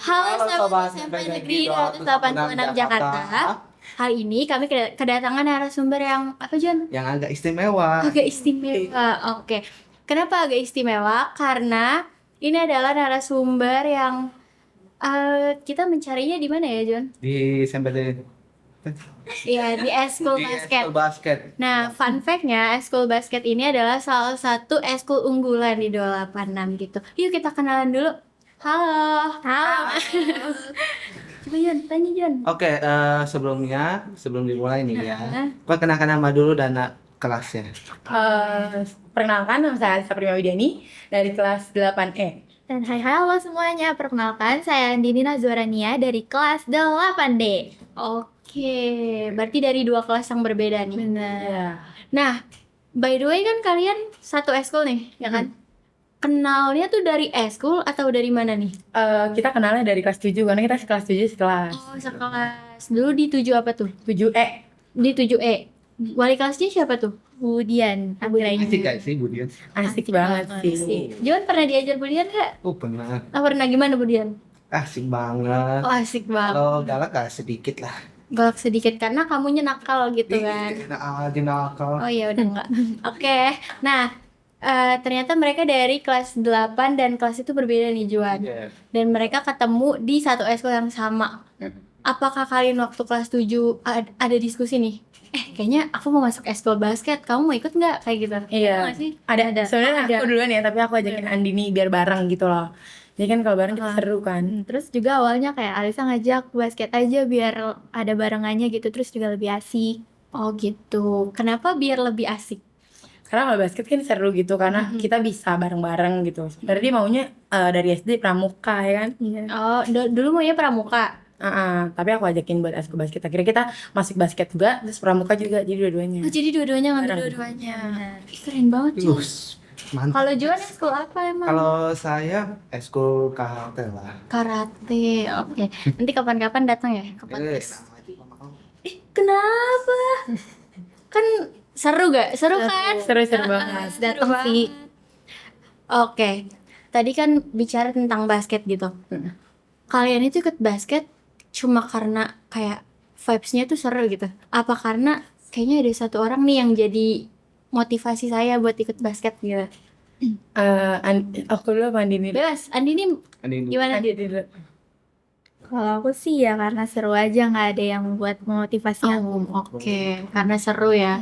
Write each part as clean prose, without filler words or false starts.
Halo Halo sahabat Sobat SMP SMP Negeri Negeri 286 286 Jakarta. Jakarta Hari ini kami kedatangan narasumber yang apa Jon? yang agak istimewa. Agak istimewa. Oke. Kenapa agak istimewa? Karena ini adalah narasumber yang kita mencarinya di mana ya Jon? Di SMP Iya di Eskul di Basket. Eskul Basket. Nah, fun fact-nya Eskul Basket ini adalah salah satu eskul unggulan di 286 gitu. Yuk kita kenalan dulu. Halo. Halo. Coba Jon, tanya Jon. Oke, sebelum dimulai nih ya, Nah. perkenalkan nama dulu dan kelasnya. Perkenalkan, nama saya Alisa Prima Widiani dari kelas 8E. Dan hai halo semuanya, perkenalkan saya Andini Nazwarania dari kelas 8D. Oke, berarti dari dua kelas yang berbeda nih. Benar. Ya. Nah, by the way kan kalian satu eskul nih, ya kan? Kenalnya tuh dari eskul atau dari mana nih? Kita kenalnya dari kelas 7 karena kita kelas 7 sekelas. Oh, sekelas. Dulu di 7 apa tuh? 7E. Di 7E. Wali kelasnya siapa tuh? Budian Anggraini. Asik gak sih Budian? Asik banget sih. Juan pernah diajar Budian nggak? Pernah. Pernah gimana Budian? Asik banget. Oh, asik banget. Kalau galak gak sedikit lah. Galak sedikit karena kamunya nakal gitu kan. Enak aja nakal. Oh ya udah enggak. Oke. Nah, ternyata mereka dari kelas 8 dan kelas itu berbeda nih Juan. Iya. Dan mereka ketemu di satu eskul yang sama. Apakah kalian waktu kelas 7 ada diskusi nih? Kayaknya aku mau masuk eskul basket, kamu mau ikut nggak? Kayak gitu. Iya. Nggak sih? Ada. Sebenarnya Ada. aku duluan ya, tapi aku ajakin Andini biar bareng gitu loh. Jadi kan kalau bareng kita seru kan. Terus juga awalnya kayak Alisa ngajak basket aja biar ada barengannya gitu, terus juga lebih asik. Oh gitu. Kenapa biar lebih asik? Karena kalau basket kan seru gitu karena kita bisa bareng-bareng gitu. Sebenarnya dia maunya dari SD pramuka ya kan. Iya. Oh, dulu maunya pramuka. Tapi aku ajakin buat eskul basket. Akhirnya kita masuk basket juga, terus pramuka juga, jadi dua-duanya. Oh, jadi dua-duanya ngambil Bareng. dua-duanya. Ih, keren banget sih. Mantap. Kalau Juan eskul apa emang? Kalau saya eskul karate lah. Karate. Oke. Nanti kapan-kapan datang ya ke podcast. Eh, Kenapa? Kan seru gak? Seru kan? Seru-seru banget. Datang Seru sih. Oke. Tadi kan bicara tentang basket gitu. Kalian itu ikut basket cuma karena kayak vibes-nya tuh seru gitu. Apa karena kayaknya ada satu orang nih yang jadi motivasi saya buat ikut basket gitu. Aku dulu apa Andini? Bebas. Andi nih gimana? Andini dulu. Kalau aku sih ya karena seru aja, nggak ada yang buat motivasi aku. Oke. Karena seru ya.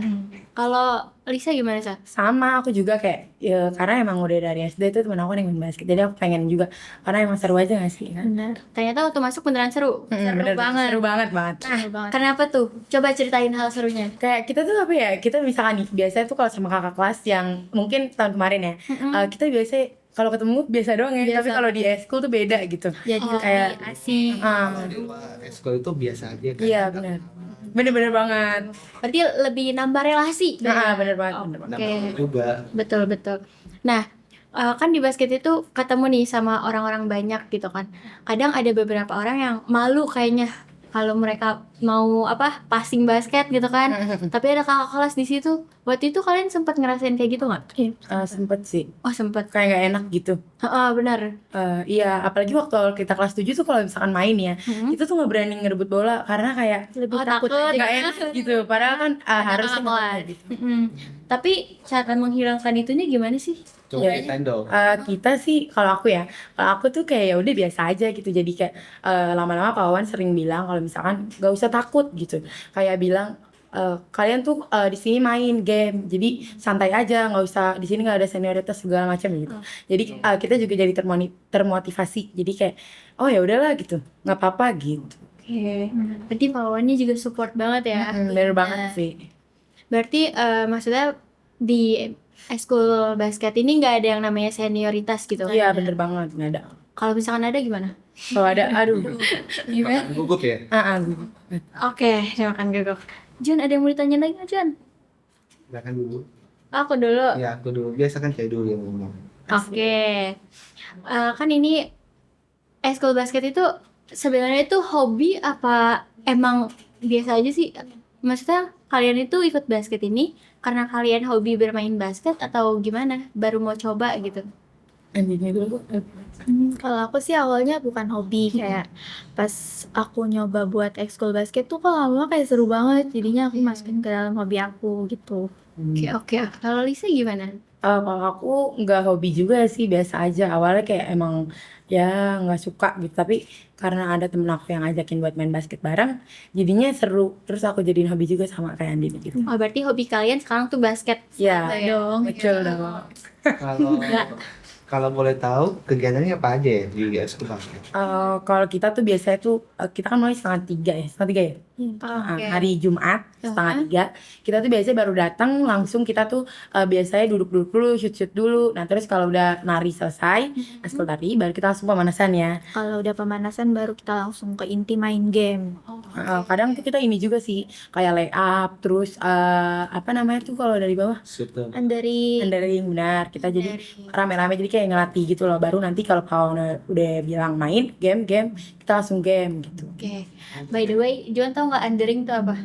Kalau Lisa gimana Sa? Sama aku juga kayak ya, karena emang udah dari SD tuh temen aku yang main basket, jadi aku pengen juga karena emang seru aja gak sih kan? Benar. Ternyata waktu masuk beneran seru. Bener, seru banget. Nah, banget. kenapa tuh? Coba ceritain hal serunya. Kayak kita tuh apa ya? Kita misalkan nih biasanya tuh kalau sama kakak kelas yang mungkin tahun kemarin ya, kita biasa kalau ketemu biasa doang ya. Biasa. Tapi kalau di eskul tuh beda gitu. Jadi kayak asik. eskul itu biasa aja kan. Iya benar. Bener banget. Berarti lebih nambah relasi. Bener banget. Oke. Juga. Betul. Nah, kan di basket itu ketemu nih sama orang-orang banyak gitu kan. Kadang ada beberapa orang yang malu kayaknya kalau mereka mau passing basket gitu kan. Tapi ada kakak kelas di situ. Waktu itu kalian sempat ngerasain kayak gitu nggak? Sempet sih. Oh sempet. Kayak gak enak gitu. Benar. Iya, apalagi waktu kita kelas 7 tuh kalau misalkan main ya, itu tuh gak berani ngerebut bola karena kayak Lebih takut. takut. gak enak gitu. Padahal kan harusnya kelas. nggak gitu. Tapi cara menghilangkan itunya gimana sih? Coba Ya. ceritain dong. Kita sih kalau aku tuh kayak ya udah biasa aja gitu. Jadi kayak lama-lama kawan sering bilang kalau misalkan gak usah takut gitu. Kayak bilang kalian tuh di sini main game, jadi santai aja, nggak usah di sini nggak ada senioritas segala macam gitu. Jadi kita juga jadi termotivasi. Jadi kayak oh ya udahlah gitu, nggak apa-apa gitu. Oke. Berarti kawannya juga support banget ya. Bener banget sih. Berarti maksudnya di eskul basket ini nggak ada yang namanya senioritas gitu? Iya bener banget, nggak ada. Kalau misalkan ada gimana? Kalau ada, aduh. Gimana? Gugup ya? Oke, makan gagok. Jun, ada yang mau ditanya lagi nggak Jun? Silakan dulu. Aku dulu. Ya, aku dulu. Biasa kan saya dulu yang ngomong. Oke. Kan ini eskul basket itu sebenarnya itu hobi apa emang biasa aja sih? Maksudnya kalian itu ikut basket ini karena kalian hobi bermain basket atau gimana? Baru mau coba gitu? Andini dulu. Kalau aku sih awalnya bukan hobi, kayak pas aku nyoba buat ekskul basket tuh kok lama kayak seru banget, jadinya aku masukin ke dalam hobi aku gitu. Oke, oke. Kalau Lisa gimana? Kalau aku nggak hobi juga sih, biasa aja. Awalnya kayak emang ya nggak suka gitu, tapi karena ada temen aku yang ngajakin buat main basket bareng, jadinya seru. Terus aku jadiin hobi juga sama kayak Andini gitu. Oh, berarti hobi kalian sekarang tuh basket. Ya, Dong. betul dong. Kalau kalau boleh tahu kegiatannya apa aja ya di ekskul basket? Kalau kita tuh biasanya tuh kita kan mulai setengah tiga ya. Oke. Hari Jumat setengah tiga kita tuh biasanya baru datang langsung kita tuh biasanya duduk-duduk dulu, shoot dulu. Nah terus kalau udah nari selesai, ekskul tari, baru kita langsung pemanasan ya. Kalau udah pemanasan baru kita langsung ke inti main game. Kadang tuh kita ini juga sih kayak lay up, terus apa namanya tuh kalau dari bawah Shooter. Dari handering, benar. Kita jadi rame-rame, jadi kayak ngelatih gitu loh. Baru nanti kalau kawan udah bilang main game kita langsung game gitu. Oke. By the way, Juan tahu nggak undering itu apa?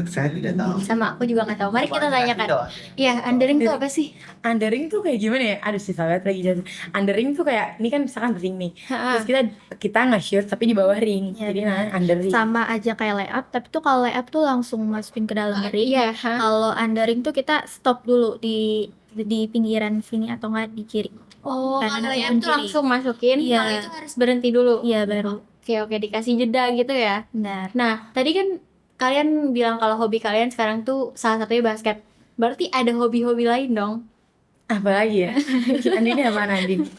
Saya tidak tahu. Sama aku juga nggak tahu. Mari kita tanyakan. Iya, undering itu apa sih? Undering tuh kayak gimana ya? Aduh sih sahabat lagi jatuh. Undering tuh kayak ini kan misalkan ring nih. Terus kita nge-shoot tapi di bawah ring. Iya, Jadi namanya undering. sama aja kayak layup, tapi tuh kalau layup tuh langsung masukin ke dalam ring. Iya. Kalau undering tuh kita stop dulu di pinggiran sini atau enggak di kiri. Oh, Kanan kalau ataupun yang tuh kiri. langsung masukin. Iya. Kalau itu harus berhenti dulu. Iya baru. Oke, dikasih jeda gitu ya. Benar. Nah, tadi kan kalian bilang kalau hobi kalian sekarang tuh salah satunya basket. Berarti ada hobi-hobi lain dong? Apalagi ya? Andini apa Andini?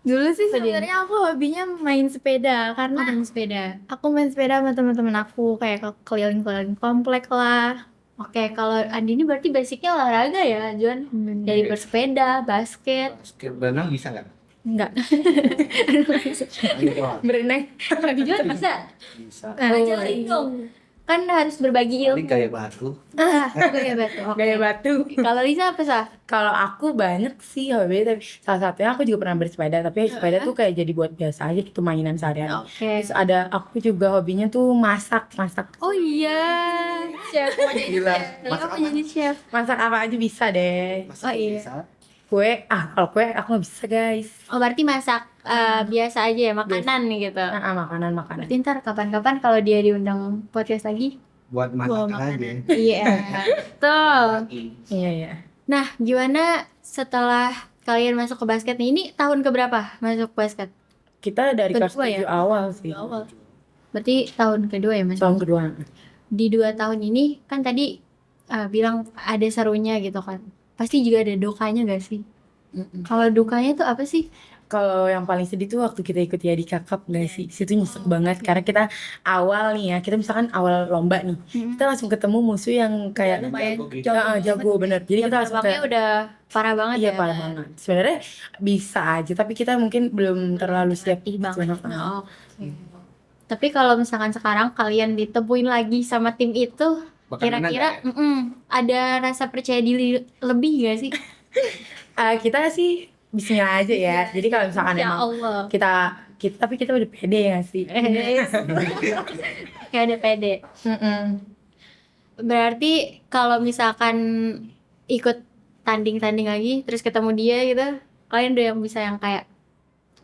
Dulu sih Apa dia? sebenarnya aku hobinya main sepeda karena Main sepeda. aku main sepeda sama teman-teman aku kayak keliling-keliling komplek lah. Oke, kalau Andini berarti basicnya olahraga ya, Juan? Dari bersepeda, basket. Basket berenang bisa nggak? Enggak. Ayo, Berenang. Juan bisa? bisa. Ajarin dong. Kan harus berbagi Paling ilmu. kayak batu. Gaya batu. Oke. Gaya batu. Kalau Lisa apa sah? Kalau aku banyak sih hobi, tapi salah satunya aku juga pernah bersepeda, tapi sepeda tuh kayak jadi buat biasa aja gitu, mainan sehari-hari. Oke. Terus ada aku juga hobinya tuh masak. Oh iya, chef. Mau jadi Gila. chef. Lika Masak mau jadi chef. Masak apa aja bisa deh. Masa Oh, iya. bisa? Kue, kalau kue aku nggak bisa guys. Oh berarti masak biasa aja ya, makanan nih gitu. Makanan. Berarti ntar kapan-kapan kalau dia diundang podcast lagi. Buat Bawa masak aja. Iya, betul. Iya. Nah, gimana setelah kalian masuk ke basket nih? Ini tahun keberapa masuk basket? Kita dari kelas Kedua ya? 7 awal sih. Awal. Berarti tahun kedua ya mas? Tahun kedua. Di 2 tahun ini kan tadi bilang ada serunya gitu kan. Pasti juga ada dukanya gak sih? Kalau dukanya tuh apa sih? Kalau yang paling sedih tuh waktu kita ikut ya di kakap gak sih? Situ nyesek banget karena kita awal nih ya, kita misalkan awal lomba nih, kita langsung ketemu musuh yang kayak Lumayan jago bener. Jadi kita langsung Gerbangnya kayak udah parah banget iya ya. parah banget. Sebenarnya bisa aja, tapi kita mungkin belum terlalu siap banget. Oh, oke. Tapi kalau misalkan sekarang kalian ditemuin lagi sama tim itu, Bakal menang kira-kira nggak ya? ada rasa percaya diri lebih gak sih? Kita sih bismillah aja ya. Jadi kalau misalkan Ya emang Allah. kita tapi kita udah pede ya nggak sih? Kayak ada pede. Berarti kalau misalkan ikut tanding-tanding lagi, terus ketemu dia gitu, kalian udah yang bisa yang kayak,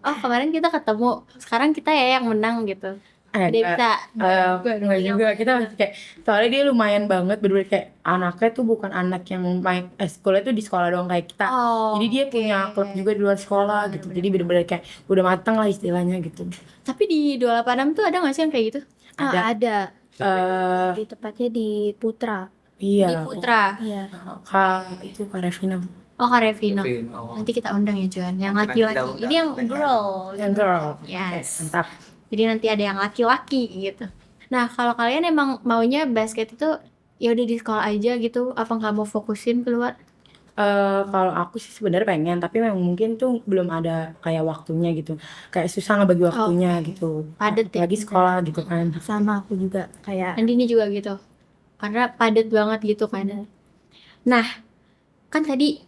oh kemarin kita ketemu, sekarang kita ya yang menang gitu. Udah bisa. Enggak juga, kita masih kayak soalnya dia lumayan banget, bener-bener kayak anaknya tuh bukan anak yang main sekolahnya tuh di sekolah doang kayak kita. Oh, Jadi dia oke. punya klub juga di luar sekolah gitu. Jadi bener-bener kayak udah matang lah istilahnya gitu. Tapi di 286 tuh ada gak sih yang kayak gitu? Ada Eh di tempatnya di Putra. Di iya, Putra. Iya. itu Kak Revina. Oh, Karevino. Oh. Nanti kita undang ya Juan, yang Nanti laki-laki. kita undang. Ini yang girl. Yang girl. Yes. Mantap. Jadi nanti ada yang laki-laki gitu. Nah, kalau kalian emang maunya basket itu ya udah di sekolah aja gitu, apa nggak mau fokusin keluar? Kalau aku sih sebenarnya pengen, tapi memang mungkin tuh belum ada kayak waktunya gitu. Kayak susah ngebagi waktunya gitu. Padet ya? Lagi sekolah gitu kan. Sama aku juga kayak Dan ini juga gitu. Karena padat banget gitu kan. Nah, kan tadi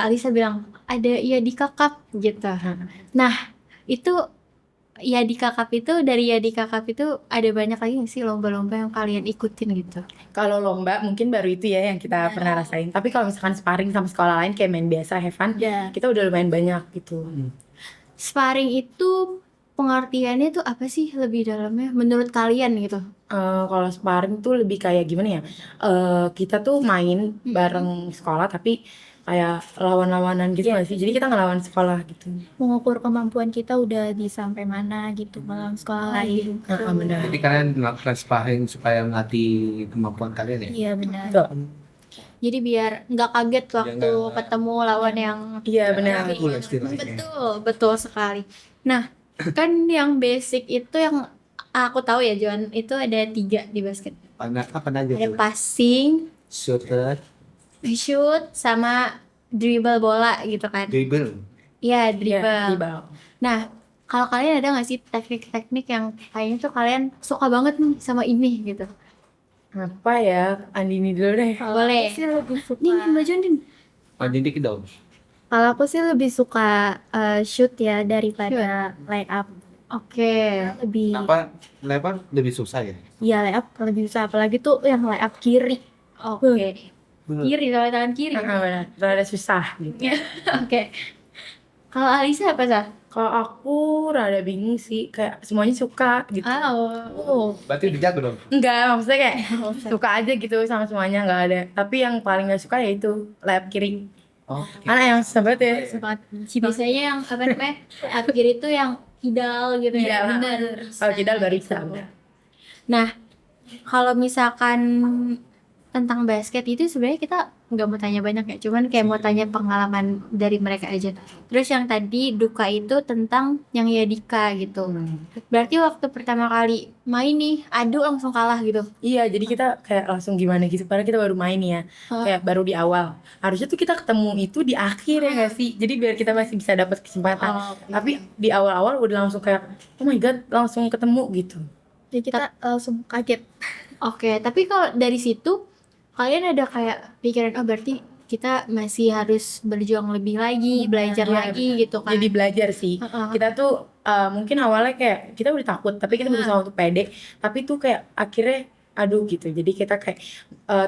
Alisa bilang ada ya di kakap gitu. Nah, itu Yadika Cup itu, dari Yadika Cup itu ada banyak lagi nggak sih lomba-lomba yang kalian ikutin gitu? Kalau lomba mungkin baru itu ya yang kita pernah rasain. Tapi kalau misalkan sparring sama sekolah lain kayak main biasa, have fun, Ya. kita udah lumayan banyak gitu. Sparring itu pengertiannya tuh apa sih lebih dalamnya menurut kalian gitu? Kalau sparring tuh lebih kayak gimana ya? Kita tuh main bareng sekolah tapi kayak lawan-lawanan gitu nggak sih? Jadi kita ngelawan sekolah gitu. Mengukur kemampuan kita udah di sampai mana gitu melawan sekolah lain. Benar. Jadi kalian melakukan sparring supaya melatih kemampuan kalian ya? Iya benar. Betul. Jadi biar nggak kaget waktu nggak- ketemu lawan yang Iya benar. Cool istilahnya. betul, betul sekali. Nah, kan yang basic itu yang aku tahu ya Joan, itu ada 3 di basket. Apa aja Ada tuh? passing, Shooter, shoot, sama dribble bola gitu kan. dribble. Iya, Iya, dribble. dribble. Nah, kalau kalian ada nggak sih teknik-teknik yang kayaknya tuh kalian suka banget nih sama ini gitu? Apa ya? Andini dulu deh. Boleh. Aku sih lebih suka. Nih, Mbak Joan, Din. Lanjut dikit dong. Kalau aku sih lebih suka shoot ya daripada lay up. Oke. Lebih Kenapa lebar lebih susah ya? ya lay up lebih susah apalagi tuh yang lay up kiri. Oke. Kiri, kalau tangan kiri. Benar. Rada susah gitu. Oke. Kalau Alisa apa sih? Kalau aku rada bingung sih, kayak semuanya suka gitu. Oh. Berarti udah jago dong. Enggak, maksudnya kayak suka aja gitu sama semuanya, nggak ada. Tapi yang paling nggak suka ya itu layap kiri. Oh. Karena yang sempat ya. Sempat. Biasanya yang apa namanya? Up kiri itu yang ideal gitu Iya, ya. Benar. Kalau Kidal baru bisa. Nah, kalau misalkan tentang basket itu sebenarnya kita nggak mau tanya banyak ya, cuman kayak mau tanya pengalaman dari mereka aja. Terus yang tadi duka itu tentang yang Yadika gitu. Berarti waktu pertama kali main nih, adu langsung kalah gitu. Iya, jadi kita kayak langsung gimana gitu. Padahal kita baru main ya, kayak baru di awal. Harusnya tuh kita ketemu itu di akhir ya nggak sih? Jadi biar kita masih bisa dapat kesempatan. Tapi di awal-awal udah langsung kayak, oh my god, langsung ketemu gitu. Jadi kita langsung kaget. Oke, tapi kalau dari situ kalian ada kayak pikiran, oh berarti kita masih harus berjuang lebih lagi, belajar Iya, lagi gitu kan. Jadi belajar sih. Kita tuh mungkin awalnya kayak kita udah takut, tapi kita berusaha untuk pede. Tapi tuh kayak akhirnya aduh gitu. Jadi kita kayak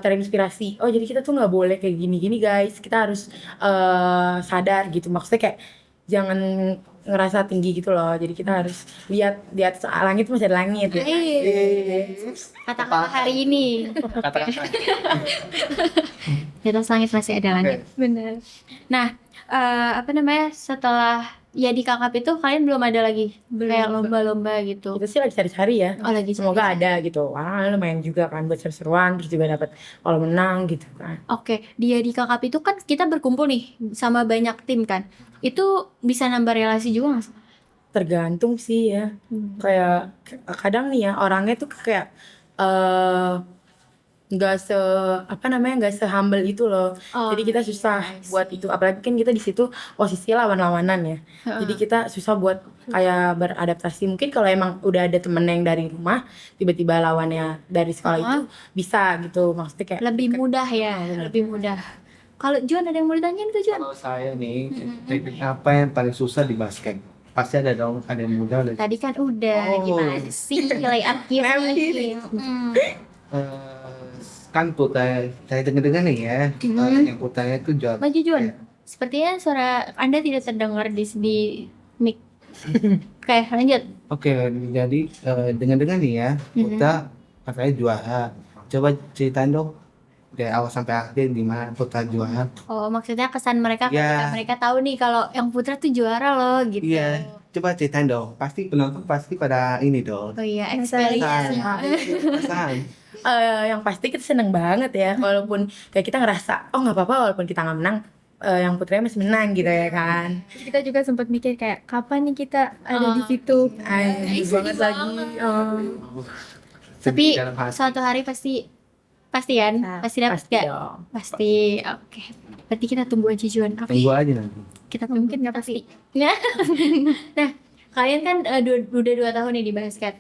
terinspirasi. Oh jadi kita tuh nggak boleh kayak gini-gini guys. Kita harus sadar gitu. Maksudnya kayak jangan ngerasa tinggi gitu loh. Jadi kita harus lihat di atas langit tuh masih ada langit. Ya. Kata-kata hari ini, Katakan. di atas langit masih ada langit. Benar. Nah, apa namanya, setelah ya di kakap itu kalian belum ada lagi kayak lomba-lomba gitu. Kita sih lagi cari-cari ya. Oh lagi Semoga ada gitu. Wah, lumayan juga kan buat seru-seruan, terus juga dapat kalau menang gitu kan. Oke, dia di kakap itu kan kita berkumpul nih sama banyak tim kan. Itu bisa nambah relasi juga nggak sih? Tergantung sih ya. Kayak kadang nih ya orangnya tuh kayak nggak nggak se-humble itu loh. Oh, Jadi kita susah buat itu. Apalagi kan kita di situ posisi lawan-lawanan ya. Jadi kita susah buat kayak beradaptasi. Mungkin kalau emang udah ada temen yang dari rumah, tiba-tiba lawannya dari sekolah itu bisa gitu. Maksudnya kayak lebih mudah ya, lebih mudah. Kalau Juan ada yang mau ditanyain tuh Juan? Kalau saya nih, teknik apa yang paling susah di basket? Pasti ada dong, ada yang mudah, ada Tadi kan udah, gimana sih lay up kiri? kan putar, saya dengar nih ya, yang putarnya itu jual. Maju Juan. Sepertinya suara Anda tidak terdengar di mic. Oke, lanjut. Oke, jadi dengar nih ya, putar katanya juara. Coba ceritain dong dari awal sampai akhir gimana putar juara. Oh, maksudnya kesan mereka Ya. ketika mereka tahu nih kalau yang putra tuh juara loh gitu. Iya, coba ceritain dong. Pasti penonton pasti pada ini dong. Oh iya, Penasaran. experience. Penasaran. yang pasti kita seneng banget ya. Walaupun kayak kita ngerasa oh nggak apa-apa walaupun kita nggak menang, yang putranya masih menang gitu ya kan. Terus kita juga sempat mikir kayak kapan nih kita ada di situ. Ay, banget lagi. Tapi Dalam hati. suatu hari pasti kan? Nah, Pasti dapat Pasti gak? dong. Pasti. Oke. Berarti kita tunggu aja Juan. Oke. Tunggu aja nanti. Kita tunggu. Mungkin nggak pasti. Nah, kalian kan udah 2 tahun nih di basket.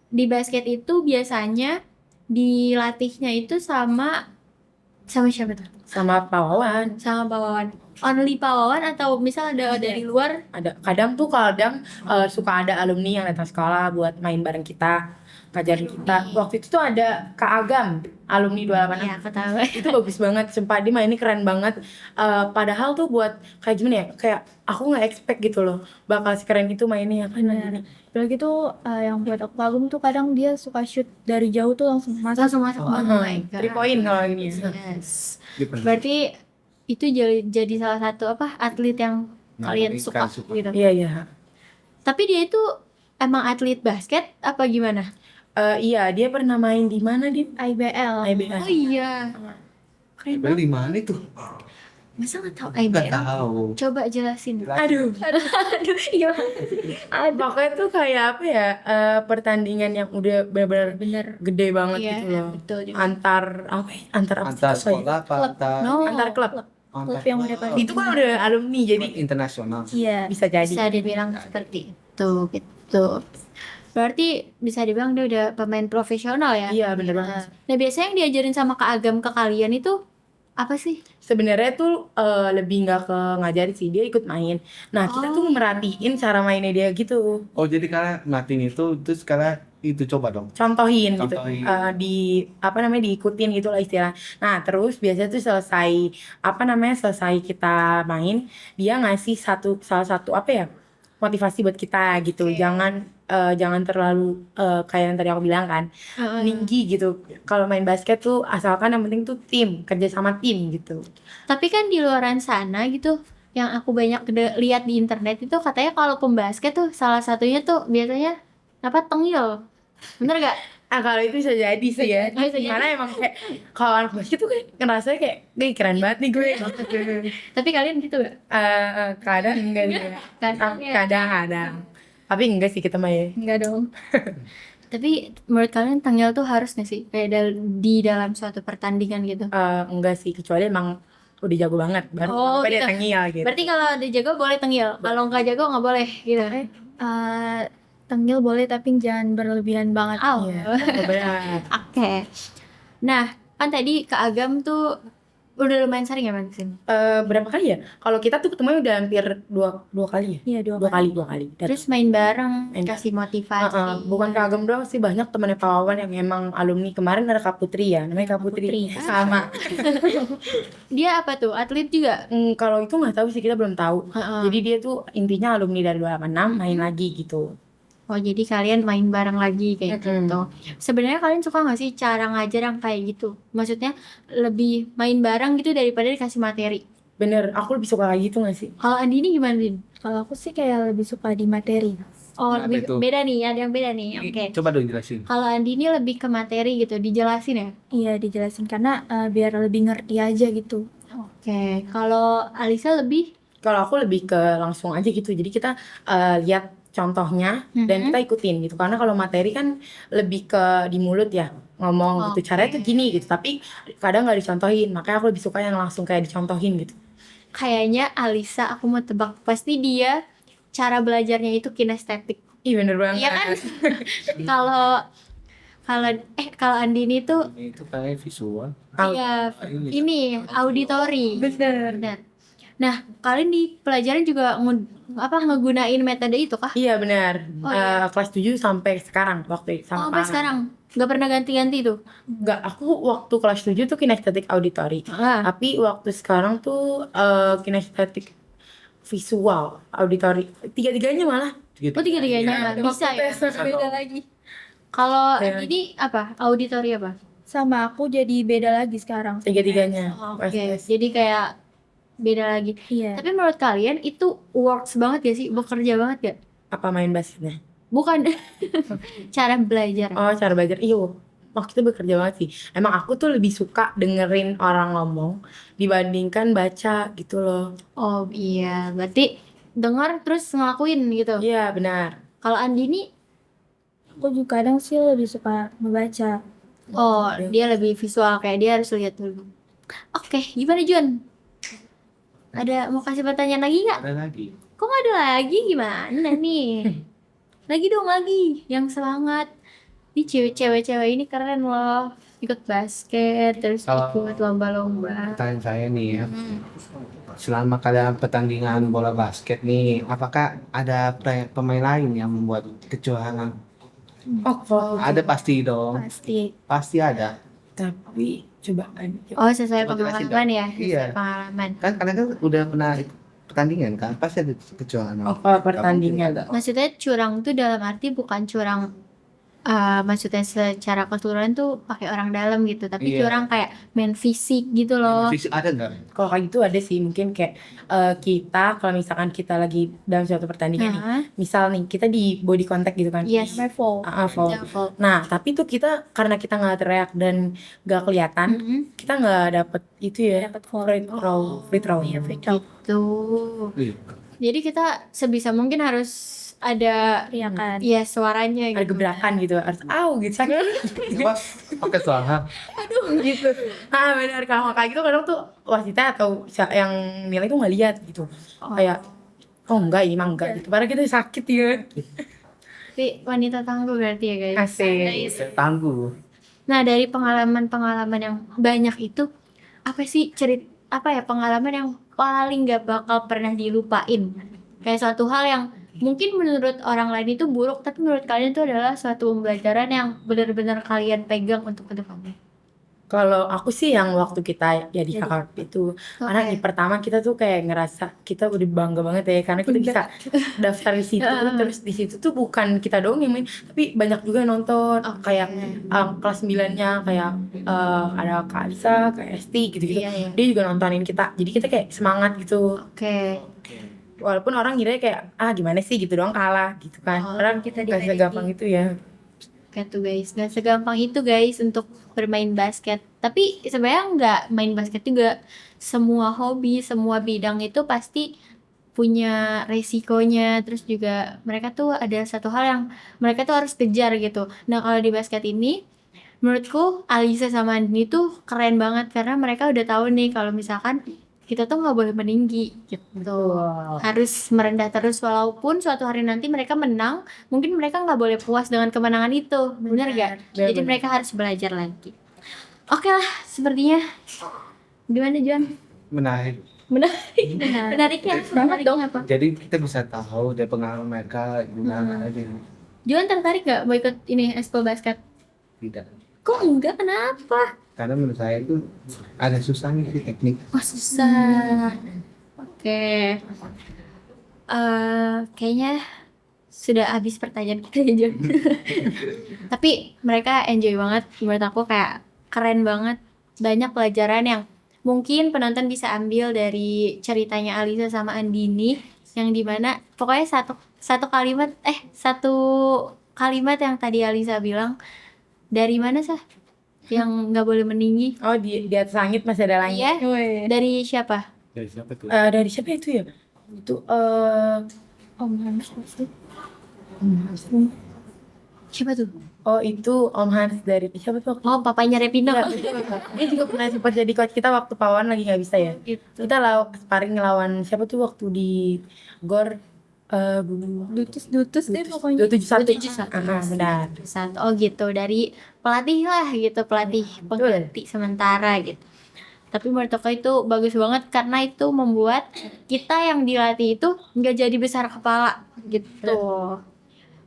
Di basket itu biasanya dilatihnya itu sama Sama siapa tuh? sama Pak Wawan. Sama Pak Wawan. Only Pak Wawan atau misal ada dari luar? Ada kadang suka ada alumni yang datang sekolah buat main bareng kita, ngajarin kita. Waktu itu tuh ada Kak Agam, alumni 286. Iya, ketawa. Itu bagus banget, sumpah dia mainnya keren banget. Padahal tuh buat kayak gimana ya, kayak aku nggak expect gitu loh bakal sekeren itu mainnya kan. Bener. Apalagi tuh yang buat aku kagum tuh kadang dia suka shoot dari jauh tuh langsung masuk. Langsung masuk. Oh my god. 3 point kalau ini. Yes. Dia pernah Berarti itu jadi salah satu atlet yang kalian suka gitu. Iya iya. Tapi dia itu emang atlet basket apa gimana? Iya dia pernah main di mana dia? IBL. IBL. Oh iya. Keren banget. di mana itu? Masa nggak tahu Nggak IBL? tahu. Coba jelasin. Aduh. Aduh, iya. Pokoknya tuh kayak apa ya, pertandingan yang udah benar-benar gede banget Iya, gitu loh. betul juga. Antar Antar sih? sekolah apa antar No. Antar klub. Klub yang udah pasti. Itu kan udah alumni jadi internasional. Iya. bisa jadi. Bisa dibilang seperti itu gitu. Berarti bisa dibilang dia udah pemain profesional ya? Iya bener banget. Nah biasanya yang diajarin sama Kak Agam ke kalian itu apa sih? Sebenarnya tuh lebih nggak ke ngajarin sih, dia ikut main. Nah kita tuh merhatiin cara mainnya dia gitu, Oh jadi kalian melatih itu terus kalian itu coba dong. contohin gitu. Contohin. Diikutin gitu lah istilah. Nah terus biasanya tuh selesai kita main, dia ngasih salah satu motivasi buat kita gitu. Jangan terlalu kayak yang tadi aku bilang kan, tinggi gitu. Kalau main basket tuh asalkan yang penting tuh kerja sama tim gitu. Tapi kan di luaran sana gitu, yang aku banyak lihat di internet itu katanya kalau pembasket tuh salah satunya tuh biasanya tengil. Bener gak? Kalau itu bisa jadi sih ya. Bisa jadi. Karena emang kayak kalau anak basket tuh kayak ngerasanya kayak, keren banget nih gue. Tapi kalian gitu gak? Kadang enggak sih. Kadang. Tapi enggak sih kita main. Enggak dong. Tapi menurut kalian tengil tuh harus gak sih? Kayak di dalam suatu pertandingan gitu. Enggak sih, kecuali emang udah jago banget baru sampai dia gitu. tengil gitu. Berarti kalau ada jago boleh tengil. Kalau nggak jago nggak boleh gitu. Tengil boleh tapi jangan berlebihan banget. Oh. Iya, benar. Oke. Nah, kan tadi Kak Agam tuh udah lumayan sering ya main kesini. Berapa kali ya? Kalau kita tuh ketemunya udah hampir dua kali ya? Iya, 2 Dua kali. Terus main bareng, Main kasih motivasi. Bukan Kak Agam doang sih, banyak temannya Pak Wawan yang emang alumni. Kemarin ada Kak Putri ya, namanya Kak Putri. Sama. Dia apa tuh? Atlet juga? Kalau itu nggak tahu sih, kita belum tahu. Heeh. Jadi dia tuh intinya alumni dari 286 main lagi gitu. Oh, jadi kalian main bareng lagi kayak Mm-mm. gitu. Sebenarnya kalian suka nggak sih cara ngajar yang kayak gitu? Maksudnya lebih main bareng gitu daripada dikasih materi. Bener, aku lebih suka kayak gitu gak sih? Kalau Andini gimana, Din? Kalau aku sih kayak lebih suka di materi. Oh, Nah, lebih itu. beda nih, ada yang beda nih. Oke. Coba dong jelasin. Kalau Andini lebih ke materi gitu, dijelasin ya? Iya, dijelasin karena biar lebih ngerti aja gitu. Oke. Kalau Alisa lebih Kalau aku lebih ke langsung aja gitu. Jadi kita lihat contohnya dan kita ikutin gitu. Karena kalau materi kan lebih ke di mulut ya, ngomong gitu. Caranya tuh gini gitu. Tapi kadang nggak dicontohin. Makanya aku lebih suka yang langsung kayak dicontohin gitu. kayaknya Alisa, aku mau tebak, pasti dia cara belajarnya itu kinestetik. Ih bener banget. Iya kan? Kalau kalau kalau Andini tuh Itu kayak visual. ya ini auditori. Bener. Nah, kalian di pelajaran juga ngegunain metode itu kah? Iya benar. Oh, iya. Kelas 7 sampai sekarang waktu sama Sampai sekarang nggak pernah ganti-ganti tuh. Enggak, aku waktu kelas 7 tuh kinestetik auditori. Tapi waktu sekarang tuh kinestetik visual auditori. Tiga-tiganya malah. Oh, tiga-tiganya bisa ya. Beda lagi. Kalau Kayak- ini apa? Auditori apa? Sama aku jadi beda lagi sekarang. Tiga-tiganya. Oke. Jadi kayak beda lagi. Iya. Tapi menurut kalian itu works banget gak sih? Bekerja banget gak? Apa main basketnya? Bukan cara belajar. Oh, cara belajar. Iya. Waktu itu bekerja banget sih. Emang aku tuh lebih suka dengerin orang ngomong dibandingkan baca gitu loh. Oh iya, berarti dengar terus ngelakuin gitu. Iya, benar. Kalau Andini, Aku juga kadang sih lebih suka membaca. oh dia lebih visual, kayak dia harus lihat dulu. Oke, gimana Jun? Ada mau kasih pertanyaan lagi nggak? Ada lagi. Kok nggak ada lagi? Gimana nih? Lagi dong lagi, yang semangat. Ini cewek-cewek ini keren loh, ikut basket, terus Kalau- ikut lomba-lomba. Pertanyaan saya nih ya, selama kalian pertandingan bola basket nih, apakah ada pemain lain yang membuat kecurangan? Oh, kalau Ada pasti dong, Pasti. pasti ada. tapi coba Oh, sesuai Coba jelasin pengalaman dong. ya, Iya. sesuai pengalaman. Kan kalian kan udah pernah ikut pertandingan kan, pasti ada kecurangan. Oh, kalau pertandingan. Nggak mungkin ada. Maksudnya curang tuh dalam arti bukan curang, maksudnya secara keseluruhan tuh pakai orang dalam gitu, tapi Iya. curang kayak main fisik gitu loh. Fisik ada nggak? Kalau kayak gitu ada sih, mungkin kayak kita kalau misalkan kita lagi dalam suatu pertandingan nih, Nah, misal nih kita di body contact gitu kan. yes. Level. Foul. Ya, full. Nah, tapi tuh kita karena kita nggak teriak dan nggak kelihatan, Mm-mm. kita nggak dapet itu ya, Dapat foul. free throw. Iya, free throw. Tuh. Iya. Jadi kita sebisa mungkin harus ada Teriakan. ya suaranya Ada gitu. gebrakan gitu, harus gitu sakit. Coba pakai suara. Gitu. Ah, benar, kalau kayak gitu kadang tuh wasitnya atau yang nilai tuh nggak lihat gitu. Kayak oh enggak, ini mah enggak gitu. Padahal kita sakit ya. Tapi wanita tangguh berarti ya guys. Asik. Tangguh. Nah, dari pengalaman-pengalaman yang banyak itu, apa sih pengalaman yang paling gak bakal pernah dilupain? Kayak suatu hal yang mungkin menurut orang lain itu buruk, tapi menurut kalian itu adalah suatu pembelajaran yang benar-benar kalian pegang untuk kedepannya. Kalau aku sih yang waktu kita jadi kakak itu, karena di pertama kita tuh kayak ngerasa kita udah bangga banget ya karena kita bisa daftar di situ, terus di situ tuh bukan kita doang yang main, tapi banyak juga yang nonton. Kayak kelas 9-nya kayak ada Kak Alisa, Kak Esti gitu-gitu. Iya, iya. Dia juga nontonin kita. Jadi kita kayak semangat gitu. Oke. Walaupun orang ngira kayak gimana sih gitu doang kalah gitu kan. Oh, Padahal kita gak diledekin. segampang itu ya. Kayak tuh guys, nggak segampang itu guys untuk bermain basket. Tapi sebenarnya nggak main basket juga. Semua hobi, semua bidang itu pasti punya resikonya. Terus juga mereka tuh ada satu hal yang mereka tuh harus kejar gitu. Nah, kalau di basket ini, menurutku Alisa sama Andini tuh keren banget karena mereka udah tahu nih kalau misalkan kita tuh nggak boleh meninggi gitu, harus merendah terus walaupun suatu hari nanti mereka menang, mungkin mereka nggak boleh puas dengan kemenangan itu, benar gak? Jadi benar. mereka harus belajar lagi. Oke lah, sepertinya gimana Juan? Menarik. Menariknya banget dong apa? Jadi kita bisa tahu dari pengalaman mereka gimana aja. Juan tertarik gak mau ikut ini Expo Basket? Tidak. Kok enggak? Kenapa? Karena menurut saya itu ada susahnya sih teknik. Wah susah. Oke. Kayaknya sudah habis pertanyaan kita ya Jon. Tapi mereka enjoy banget. Menurut aku kayak keren banget. Banyak pelajaran yang mungkin penonton bisa ambil dari ceritanya Alisa sama Andini, yang dimana pokoknya satu kalimat yang tadi Alisa bilang, dari mana sih yang nggak boleh meninggi? Oh, di atas langit masih ada langit. Iya. Dari siapa? Dari siapa tuh? Dari siapa itu ya? Itu Om Hans pasti. Siapa tuh? oh itu Om Hans dari siapa tuh? Oh, papanya Repino. Enggak, dia juga pernah sempat jadi coach kita waktu Pawan lagi nggak bisa ya. Gitu. Kita sparring ngelawan siapa tuh waktu di Gor Dutus deh pokoknya. 271. Benar. Oh gitu, dari pelatih lah gitu, pelatih pengganti sementara gitu. Tapi menurut aku itu bagus banget karena itu membuat kita yang dilatih itu nggak jadi besar kepala gitu.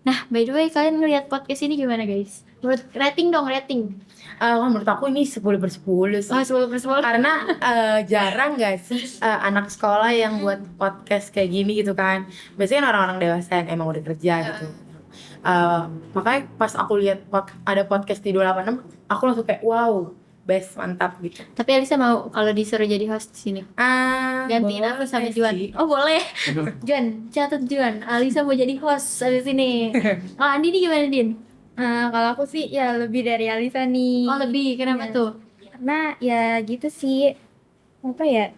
Nah, by the way, kalian ngelihat podcast ini gimana guys? Menurut rating dong, rating. Menurut aku ini 10/10 sih. Oh, 10/10. Karena jarang gak sih anak sekolah yang buat podcast kayak gini gitu kan. Biasanya kan orang-orang dewasa yang emang udah kerja gitu. Makanya pas aku lihat ada podcast di 286, aku langsung kayak wow, best, mantap gitu. Tapi Alisa mau kalau disuruh jadi host di sini. Gantiin aku sama Juan. Oh, boleh. Juan, catat Juan. Alisa mau jadi host di sini. Oh, Andi nih gimana, Din? Kalau aku sih ya lebih dari Alisa nih. Oh, lebih. Kenapa Iya. tuh? Karena ya gitu sih. Apa ya?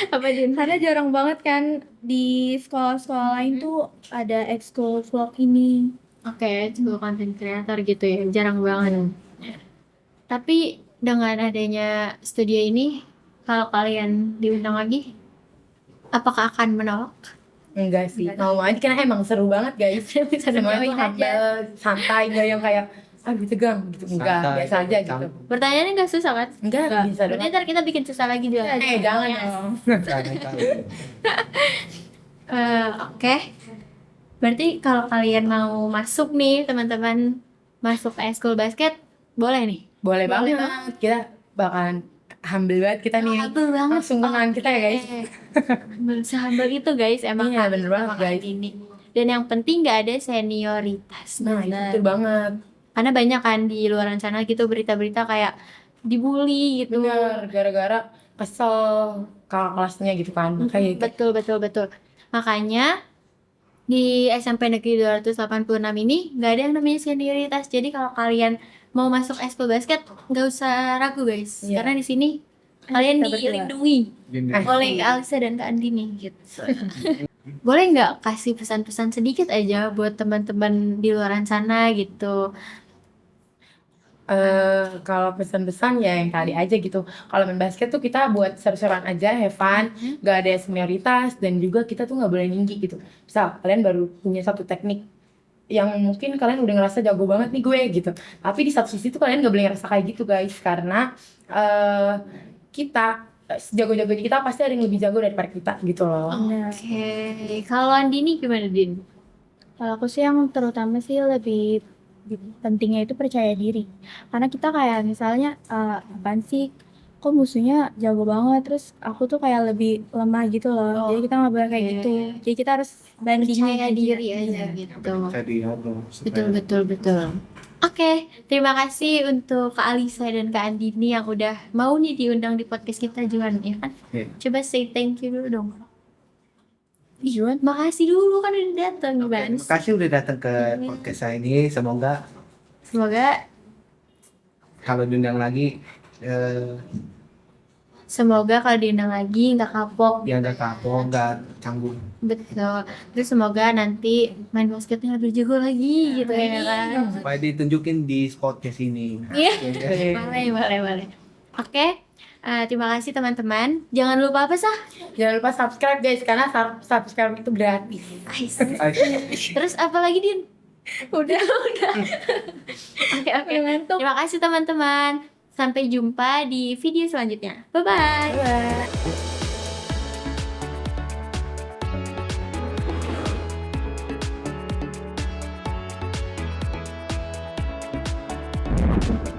Apa, Din? Karena jarang banget kan di sekolah-sekolah lain tuh ada ekskul vlog ini. Oke, juga content creator gitu ya. Jarang banget. Tapi dengan adanya studio ini, kalau kalian diundang lagi, apakah akan menolak? Enggak sih, mau aja karena emang seru banget guys. Semuanya tuh Join aja. humble, santai, gak yang kayak gitu tegang gitu. Enggak, Santai, biasa aja gitu. campur. Pertanyaannya nggak susah kan? Enggak, bisa Berarti doang. ntar kita bikin susah lagi juga. Jangan dong. Oke. Berarti kalau kalian mau masuk nih teman-teman masuk ke Eskul Basket boleh nih. Boleh Boleh banget. Kita bakalan humble banget kita nih. Humble banget. Langsung kenalan kita ya guys. Sehambal itu guys emang Iya, bener banget, sama guys. kayak gini. Dan yang penting nggak ada senioritas. Nah, itu betul banget. Karena banyak kan di luar sana gitu berita-berita kayak dibully gitu. Bener, gara-gara kesel kakak kelasnya gitu kan. Makanya Betul. Makanya di SMP Negeri 286 ini nggak ada yang namanya senioritas. Jadi kalau kalian mau masuk Eskul Basket nggak usah ragu guys. Iya. Karena di sini kalian kita berdua. dilindungi oleh Alisa dan Kak Andini gitu. Boleh nggak kasih pesan-pesan sedikit aja buat teman-teman di luar sana gitu. Kalau pesan-pesan ya yang tadi aja gitu. Kalau main basket tuh kita buat seru-seruan aja, have fun, gak ada senioritas, dan juga kita tuh nggak boleh tinggi gitu. Misal kalian baru punya satu teknik yang mungkin kalian udah ngerasa jago banget nih gue gitu. Tapi di satu sisi tuh kalian nggak boleh ngerasa kayak gitu guys, karena kita sejago-jagonya kita pasti ada yang lebih jago daripada kita gitu loh. Oke, kalau Andini gimana Din? Kalau aku sih yang terutama sih lebih pentingnya itu percaya diri. Karena kita kayak misalnya apaan sih, kok musuhnya jago banget, terus aku tuh kayak lebih lemah gitu loh. Jadi kita nggak boleh kayak oke. gitu. Jadi kita harus bandingin Percaya aja. diri aja Iya. gitu. Jadi Betul. Oke, terima kasih untuk Kak Alisa dan Kak Andini yang udah mau nih diundang di podcast kita Juan ya kan. Iya. Coba say thank you dulu dong. Juan, Makasih dulu kan udah datang gimana Terima sih? kasih udah datang ke podcast saya ini. Semoga Semoga kalau diundang lagi kalau diundang lagi nggak kapok. ya nggak kapok, nggak canggung. Betul. Terus semoga nanti main basketnya lebih jago lagi gitu ya kan. Supaya ditunjukin di podcast ini. Iya. Ya. Boleh. Oke. Terima kasih teman-teman. Jangan lupa apa sah? Jangan lupa subscribe guys, karena subscribe itu gratis. Terus apa lagi Din? Udah. Oke. mantap. Terima kasih teman-teman. Sampai jumpa di video selanjutnya. Bye-bye. Bye.